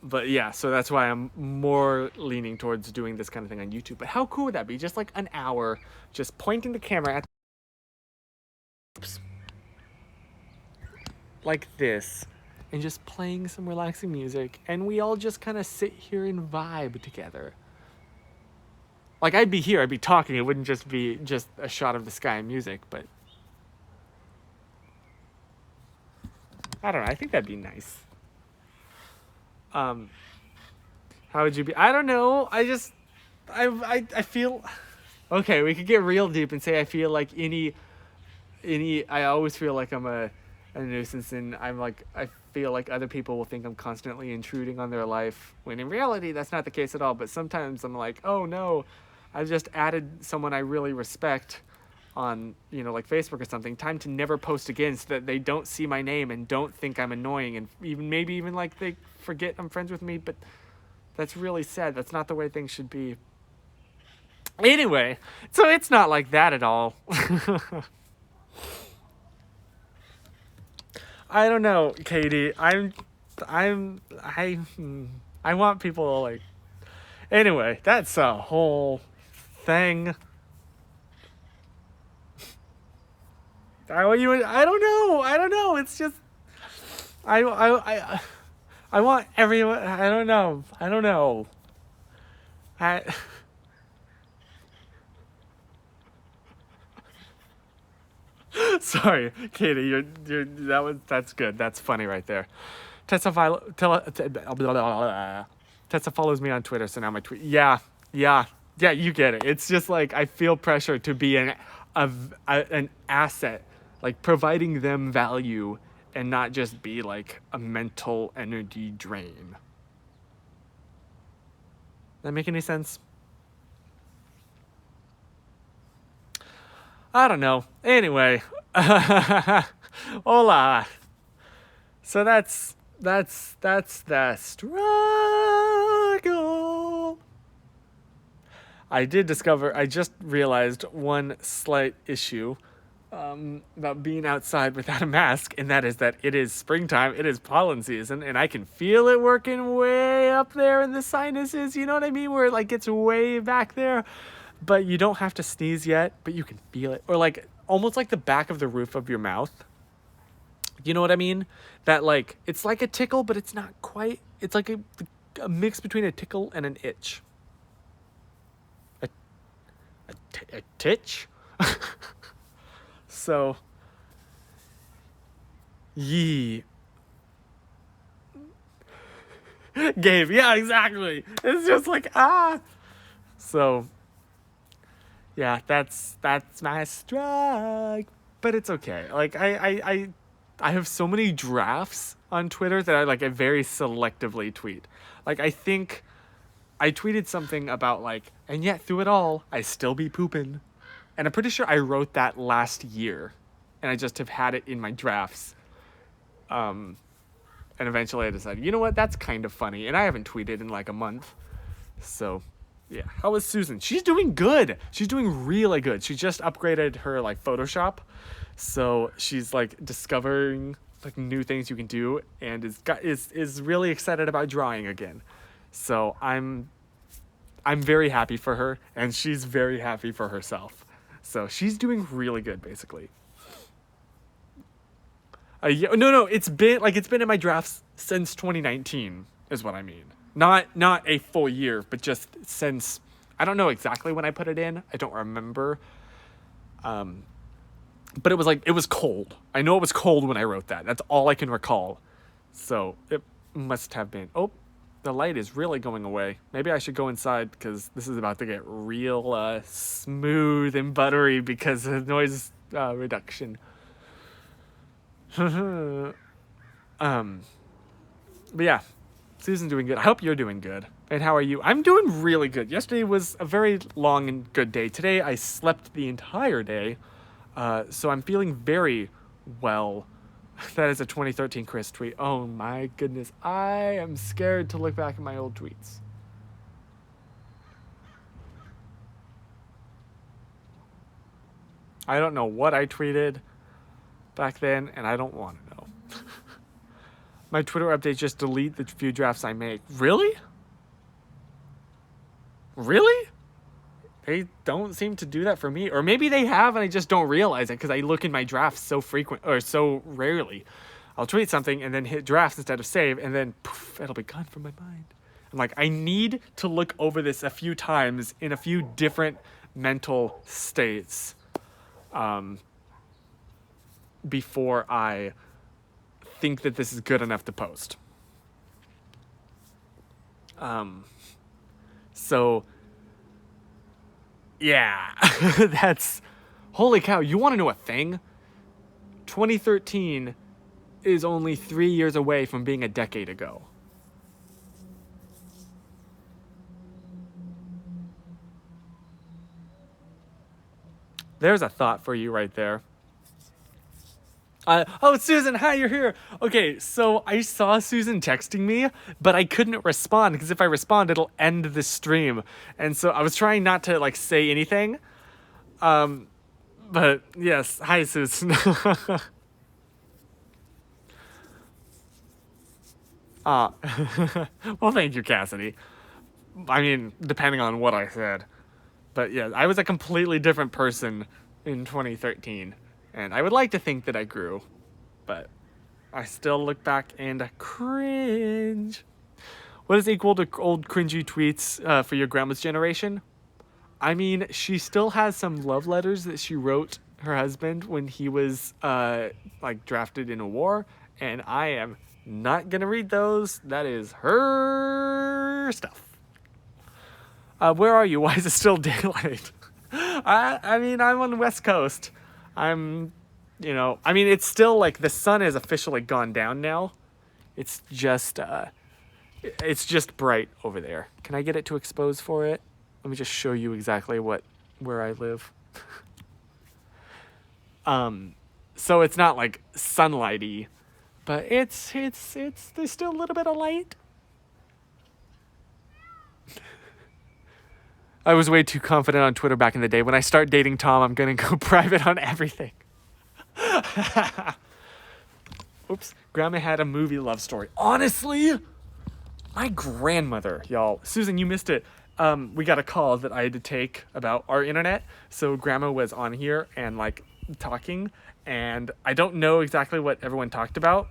But yeah, so that's why I'm more leaning towards doing this kind of thing on YouTube. But how cool would that be? Just like an hour, just pointing the camera at like this. And just playing some relaxing music, and we all just kind of sit here and vibe together. Like, I'd be here, I'd be talking, it wouldn't just be just a shot of the sky and music, but I don't know, I think that'd be nice. How would you be? I don't know, I feel, okay, we could get real deep and say I feel like I always feel like I'm a nuisance, and I'm like, I feel like other people will think I'm constantly intruding on their life, when in reality that's not the case at all. But sometimes I'm like, oh no, I've just added someone I really respect on, like Facebook or something. Time to never post again so that they don't see my name and don't think I'm annoying, and maybe even like they forget I'm friends with me. But that's really sad. That's not the way things should be. Anyway, so it's not like that at all. I don't know, Katie. I want people to like. Anyway, that's a whole thing. I don't know. It's just I want everyone. I don't know. Sorry, Katie. That's good. That's funny right there. Tessa follows me on Twitter, so now my tweet. Yeah. You get it. It's just like I feel pressure to be an asset, like providing them value, and not just be like a mental energy drain. That make any sense? I don't know. Anyway, hola. So that's the struggle. I just realized one slight issue. about being outside without a mask, and that is that it is springtime, it is pollen season, and I can feel it working way up there in the sinuses, you know what I mean? Where it like gets way back there, but you don't have to sneeze yet, but you can feel it. Or like almost like the back of the roof of your mouth. You know what I mean? That like, it's like a tickle, but it's not quite. It's like a mix between a tickle and an itch. A titch? So, yee. Gabe, yeah, exactly. It's just like, ah. So, yeah, that's my strike. But it's okay. Like, I have so many drafts on Twitter that I very selectively tweet. Like, I think I tweeted something about like, and yet through it all, I still be pooping. And I'm pretty sure I wrote that last year. And I just have had it in my drafts. And eventually I decided, you know what, that's kind of funny. And I haven't tweeted in like a month. So, yeah. How is Susan? She's doing good. She's doing really good. She just upgraded her like Photoshop. So she's like discovering like new things you can do and is really excited about drawing again. So I'm very happy for her, and she's very happy for herself. So she's doing really good, basically. No, it's been in my drafts since 2019, is what I mean. Not a full year, but just since, I don't know exactly when I put it in. I don't remember. But it was cold. I know it was cold when I wrote that. That's all I can recall. So it must have been. Oh, the light is really going away. Maybe I should go inside because this is about to get real smooth and buttery because of noise reduction. But yeah, Susan's doing good. I hope you're doing good. And how are you? I'm doing really good. Yesterday was a very long and good day. Today I slept the entire day, so I'm feeling very well. That is a 2013 Chris tweet. Oh my goodness. I am scared to look back at my old tweets. I don't know what I tweeted back then, and I don't want to know. My Twitter updates just delete the few drafts I make. Really? Really? They don't seem to do that for me. Or maybe they have and I just don't realize it because I look in my drafts so so rarely. I'll tweet something and then hit drafts instead of save, and then poof, it'll be gone from my mind. I'm like, I need to look over this a few times in a few different mental states before I think that this is good enough to post. So yeah, that's, holy cow. You want to know a thing? 2013 is only 3 years away from being a decade ago. There's a thought for you right there. Oh, Susan, hi, you're here. Okay, so I saw Susan texting me, but I couldn't respond because if I respond, it'll end the stream. And so I was trying not to like say anything. But yes, hi, Susan. Well, thank you, Cassidy. I mean, depending on what I said. But yeah, I was a completely different person in 2013. And I would like to think that I grew, but I still look back and cringe. What is equal to old cringy tweets for your grandma's generation? I mean, she still has some love letters that she wrote her husband when he was drafted in a war, and I am not gonna read those. That is her stuff. Where are you? Why is it still daylight? I mean, I'm on the West Coast. It's still like the sun has officially gone down now. It's just bright over there. Can I get it to expose for it? Let me just show you exactly where I live. So it's not like sunlighty, but it's there's still a little bit of light. I was way too confident on Twitter back in the day. When I start dating Tom, I'm gonna go private on everything. Oops. Grandma had a movie love story. Honestly, my grandmother, y'all. Susan, you missed it. We got a call that I had to take about our internet. So grandma was on here and like talking, and I don't know exactly what everyone talked about.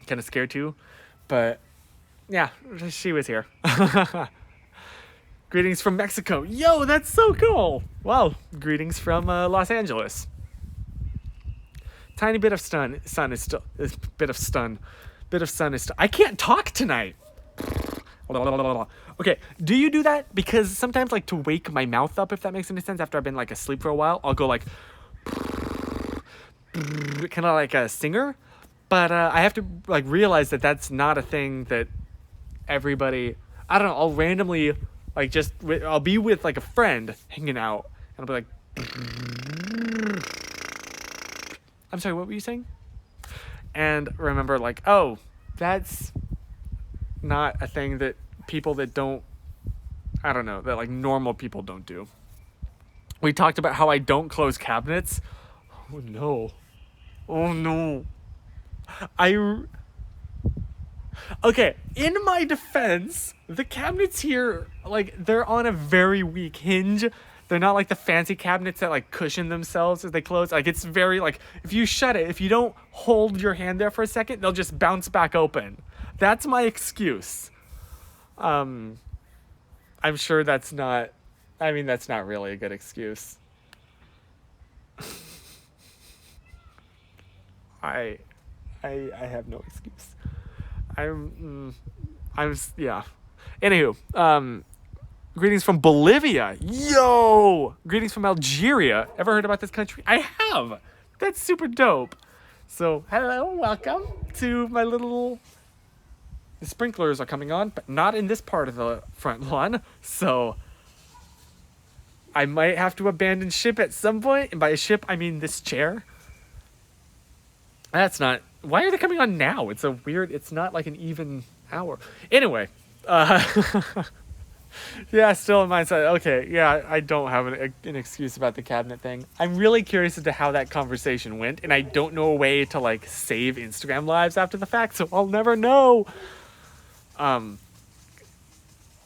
Kind of scared too, but yeah, she was here. Greetings from Mexico. Yo, that's so cool. Wow. Greetings from Los Angeles. Tiny bit of sun is still bit of sun is still. I can't talk tonight. Okay, do you do that? Because sometimes, like, to wake my mouth up, if that makes any sense, after I've been like asleep for a while, I'll go like kind of like a singer. But I have to like realize that that's not a thing that everybody. I don't know. I'll randomly like I'll be with like a friend hanging out, and I'll be like. I'm sorry, what were you saying? And remember, like, oh, that's not a thing that people that don't, I don't know, that like normal people don't do. We talked about how I don't close cabinets. Oh no. Oh no. Okay, in my defense, the cabinets here, like, they're on a very weak hinge. They're not like the fancy cabinets that like cushion themselves as they close. Like, it's very like, if you shut it, if you don't hold your hand there for a second, they'll just bounce back open. That's my excuse. I'm sure that's not really a good excuse. I have no excuse. Yeah. Anywho, greetings from Bolivia. Yo! Greetings from Algeria. Ever heard about this country? I have. That's super dope. So, hello, welcome to my little... The sprinklers are coming on, but not in this part of the front lawn. So, I might have to abandon ship at some point. And by ship, I mean this chair. That's not... Why are they coming on now? It's a weird... It's not like an even hour. Anyway, yeah, still in mindset. Okay, yeah, I don't have an excuse about the cabinet thing. I'm really curious as to how that conversation went, and I don't know a way to, like, save Instagram lives after the fact, so I'll never know.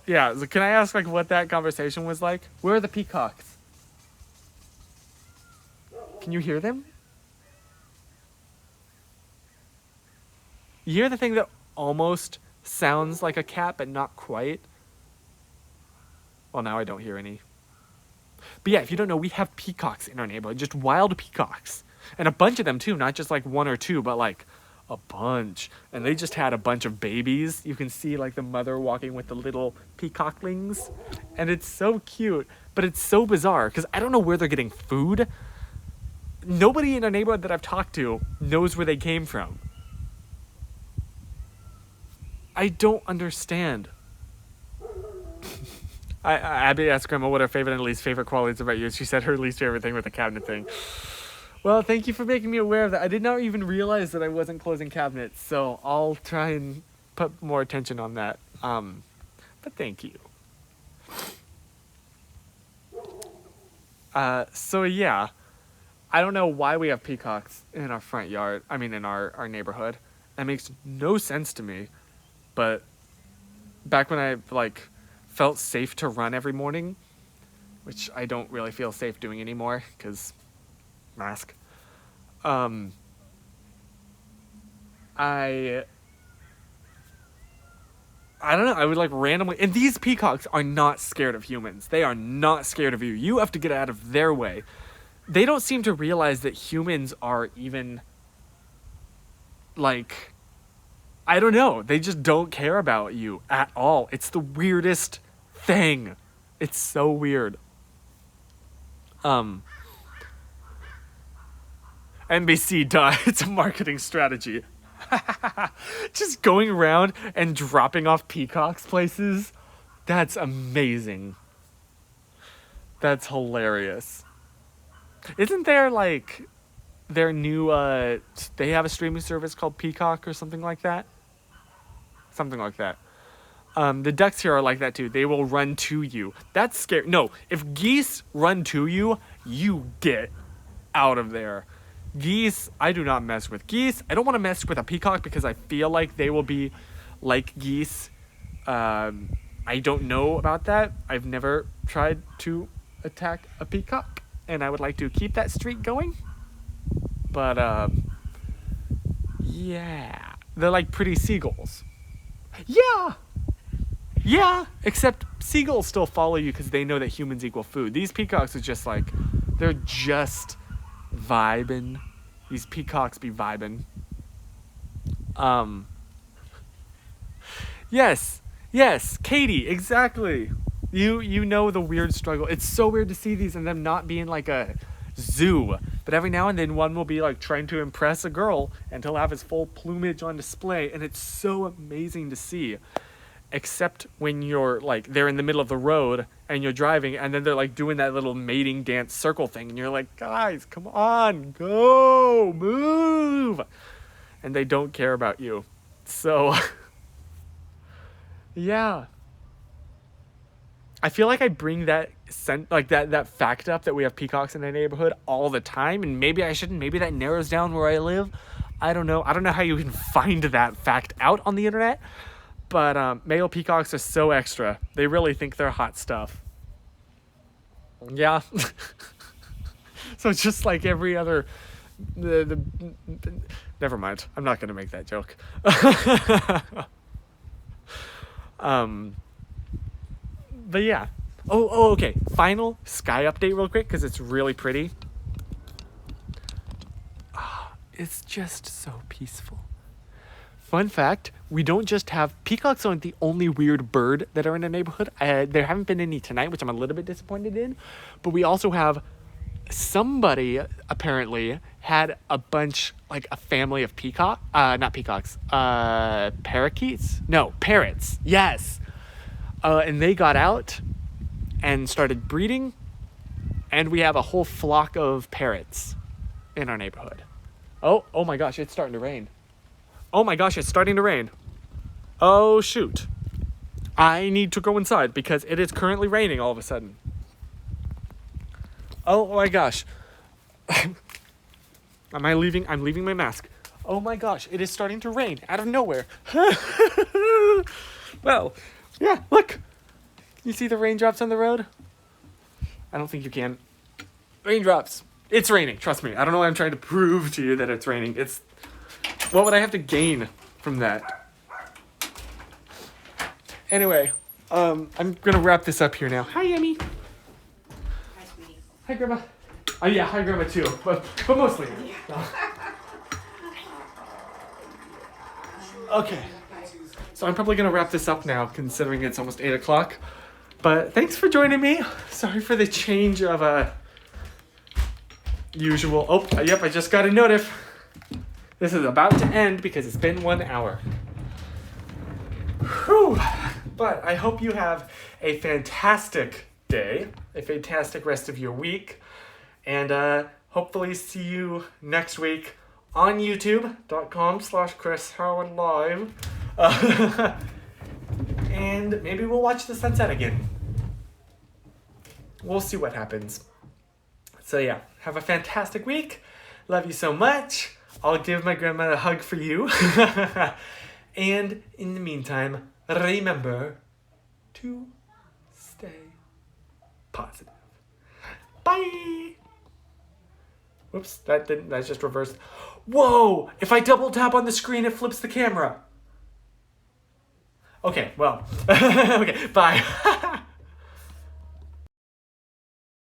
Yeah, so can I ask, like, what that conversation was like? Where are the peacocks? Can you hear them? You hear the thing that almost sounds like a cat, but not quite? Well, now I don't hear any. But yeah, if you don't know, we have peacocks in our neighborhood. Just wild peacocks. And a bunch of them, too. Not just, like, one or two, but, like, a bunch. And they just had a bunch of babies. You can see, like, the mother walking with the little peacocklings. And it's so cute. But it's so bizarre, because I don't know where they're getting food. Nobody in our neighborhood that I've talked to knows where they came from. I don't understand. Abby asked Grandma what her favorite and least favorite qualities about you. She said her least favorite thing was the cabinet thing. Well, thank you for making me aware of that. I did not even realize that I wasn't closing cabinets, so I'll try and put more attention on that. But thank you. So yeah, I don't know why we have peacocks in our front yard. I mean, in our neighborhood. That makes no sense to me. But back when I, like, felt safe to run every morning, which I don't really feel safe doing anymore, because mask. I don't know, I would, like, randomly... And these peacocks are not scared of humans. They are not scared of you. You have to get out of their way. They don't seem to realize that humans are even, like... I don't know. They just don't care about you at all. It's the weirdest thing. It's so weird. NBC, duh. It's a marketing strategy. Just going around and dropping off peacocks places. That's amazing. That's hilarious. Isn't there, like, their new, they have a streaming service called Peacock or something like that? Something like that. The ducks here are like that too. They will run to you. That's scary. No, if geese run to you, you get out of there. Geese, I do not mess with geese. I don't want to mess with a peacock because I feel like they will be like geese. I don't know about that. I've never tried to attack a peacock, and I would like to keep that streak going. But, yeah. They're like pretty seagulls. Yeah! Yeah, except seagulls still follow you because they know that humans equal food. These peacocks are just like, they're just vibing. These peacocks be vibing. Yes, Katie, exactly. You know the weird struggle. It's so weird to see these and them not being like a zoo. But every now and then one will be like trying to impress a girl and he'll have his full plumage on display, and it's so amazing to see. Except when you're like, they're in the middle of the road and you're driving and then they're like doing that little mating dance circle thing and you're like, guys, come on, go, move. And they don't care about you. So, yeah. I feel like I bring that that fact up that we have peacocks in our neighborhood all the time, and maybe I shouldn't. Maybe that narrows down where I live. I don't know. I don't know how you can find that fact out on the internet. But male peacocks are so extra. They really think they're hot stuff. Yeah. So it's just like every other... Never mind. I'm not going to make that joke. But yeah. Oh, okay. Final sky update real quick because it's really pretty. It's just so peaceful. Fun fact, we don't just have... Peacocks aren't the only weird bird that are in the neighborhood. There haven't been any tonight, which I'm a little bit disappointed in. But we also have... Somebody, apparently, had a bunch... Like, a family of not peacocks. Parakeets? No, parrots. Yes. And they got out and started breeding. And we have a whole flock of parrots in our neighborhood. Oh my gosh, it's starting to rain. Oh my gosh, it's starting to rain. Oh, shoot. I need to go inside because it is currently raining all of a sudden. Oh my gosh. I'm leaving my mask. Oh my gosh, it is starting to rain out of nowhere. Well, yeah, look. You see the raindrops on the road? I don't think you can. Raindrops. It's raining, trust me. I don't know why I'm trying to prove to you that it's raining. What would I have to gain from that? Anyway, I'm gonna wrap this up here now. Hi, Emmy. Hi, sweetie. Hi, Grandma. Oh yeah, hi, Grandma too, but mostly. Okay. So I'm probably gonna wrap this up now, considering it's almost 8 o'clock. But thanks for joining me. Sorry for the change of usual. Oh, yep, I just got a notif. This is about to end because it's been 1 hour. Whew. But I hope you have a fantastic day, a fantastic rest of your week, and hopefully see you next week on youtube.com/ChrisHowardLive. And maybe we'll watch the sunset again. We'll see what happens. So yeah, have a fantastic week. Love you so much. I'll give my grandma a hug for you. And in the meantime, remember to stay positive. Bye. Whoops, that's just reversed. Whoa, if I double tap on the screen, it flips the camera. Okay, well, okay, bye.